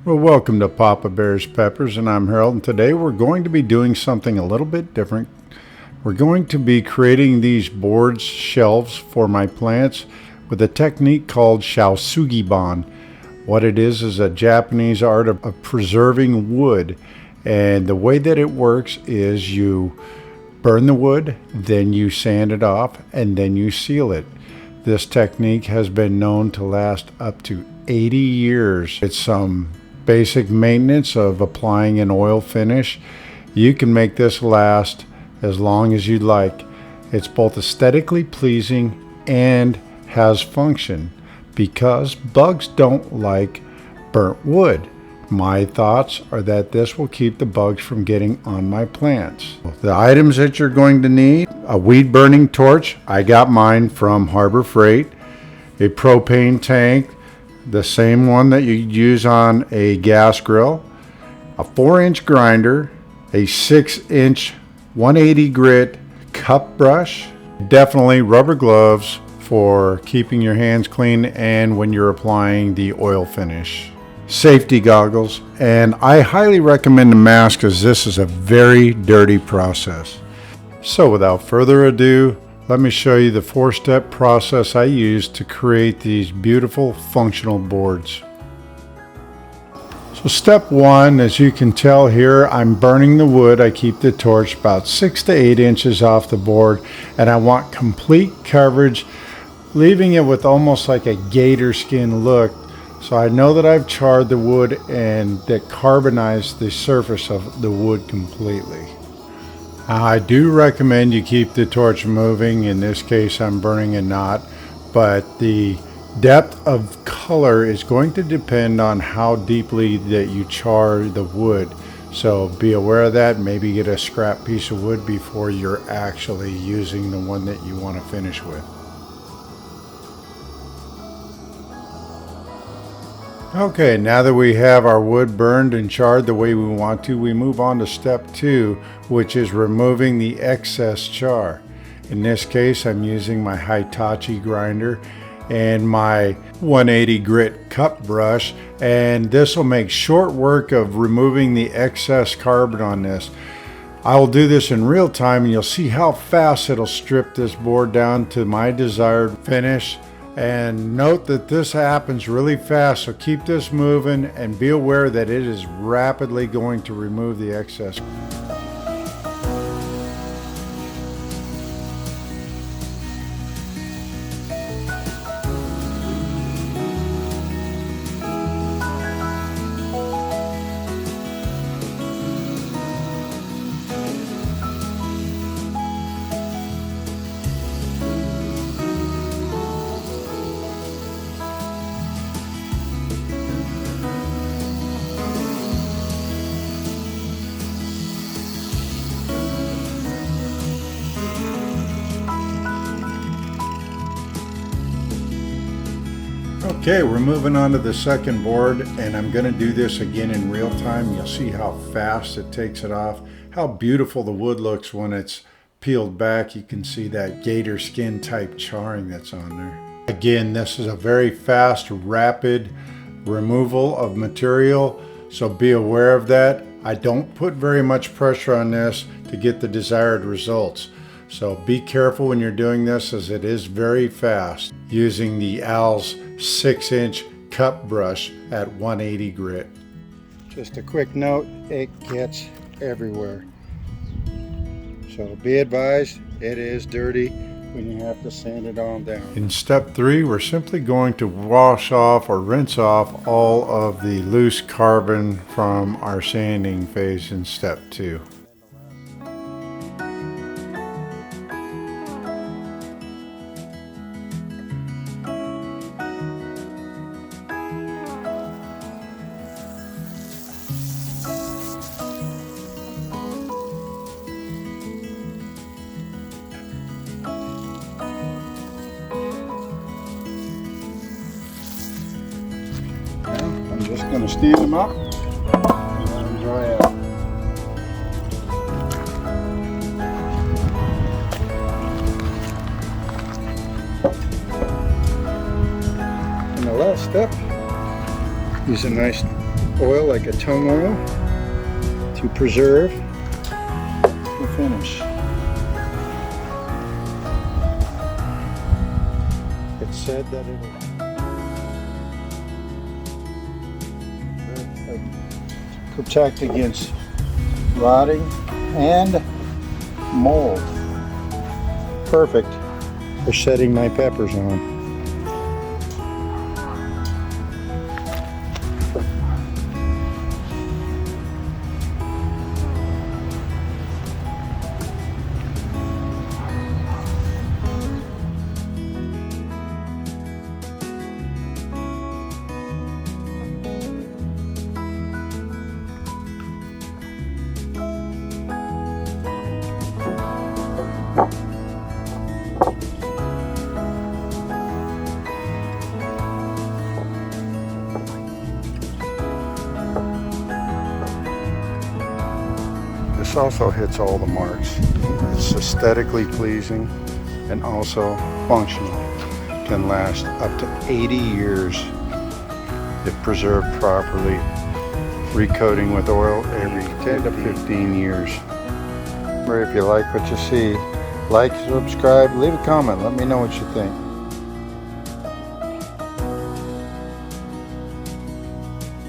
Well, welcome to Papa Bear's Peppers, and I'm Harold, and today we're going to be doing something a little bit different. We're going to be creating these boards, shelves for my plants with a technique called Shou Sugi Ban. What it is a Japanese art of preserving wood, and the way that it works is you burn the wood, then you sand it off, and then you seal it. This technique has been known to last up to 80 years. It's some basic maintenance of applying an oil finish. You can make this last as long as you'd like. It's both aesthetically pleasing and has function because bugs don't like burnt wood. My thoughts are that this will keep the bugs from getting on my plants. The items that you're going to need: a weed burning torch. I got mine from Harbor Freight. A propane tank, the same one that you use on a gas grill, a 4-inch grinder, a 6-inch 180 grit cup brush, definitely rubber gloves for keeping your hands clean and when you're applying the oil finish, safety goggles, and I highly recommend a mask as this is a very dirty process. So without further ado, let me show you the 4-step process I use to create these beautiful functional boards. So step 1, as you can tell here, I'm burning the wood. I keep the torch about 6 to 8 inches off the board, and I want complete coverage, leaving it with almost like a gator skin look. So I know that I've charred the wood and that carbonized the surface of the wood completely. I do recommend you keep the torch moving. In this case, I'm burning a knot, but the depth of color is going to depend on how deeply that you char the wood. So be aware of that. Maybe get a scrap piece of wood before you're actually using the one that you want to finish with. Okay, now that we have our wood burned and charred the way we want to, we move on to step 2, which is removing the excess char. In this case, I'm using my Hitachi grinder and my 180 grit cup brush, and this will make short work of removing the excess carbon on this. I will do this in real time and you'll see how fast it'll strip this board down to my desired finish. And note that this happens really fast, so keep this moving and be aware that it is rapidly going to remove the excess. Okay, we're moving on to the second board, and I'm going to do this again in real time. You'll see how fast it takes it off, how beautiful the wood looks when it's peeled back. You can see that gator skin type charring that's on there. Again, this is a very fast, rapid removal of material, so be aware of that. I don't put very much pressure on this to get the desired results. So be careful when you're doing this, as it is very fast, using the Al's 6-inch cup brush at 180 grit. Just a quick note, it gets everywhere. So be advised, it is dirty when you have to sand it on down. In step 3, we're simply going to wash off or rinse off all of the loose carbon from our sanding phase in step 2. I'm just going to stand them up and let them dry out. And the last step is a nice oil like a tung oil to preserve the finish. It's said that it'll protect against rotting and mold. Perfect for setting my peppers on. This also hits all the marks. It's aesthetically pleasing and also functional. Can last up to 80 years if preserved properly. Recoating with oil every 10 to 15 years. Remember, if you like what you see, like, subscribe, leave a comment. Let me know what you think.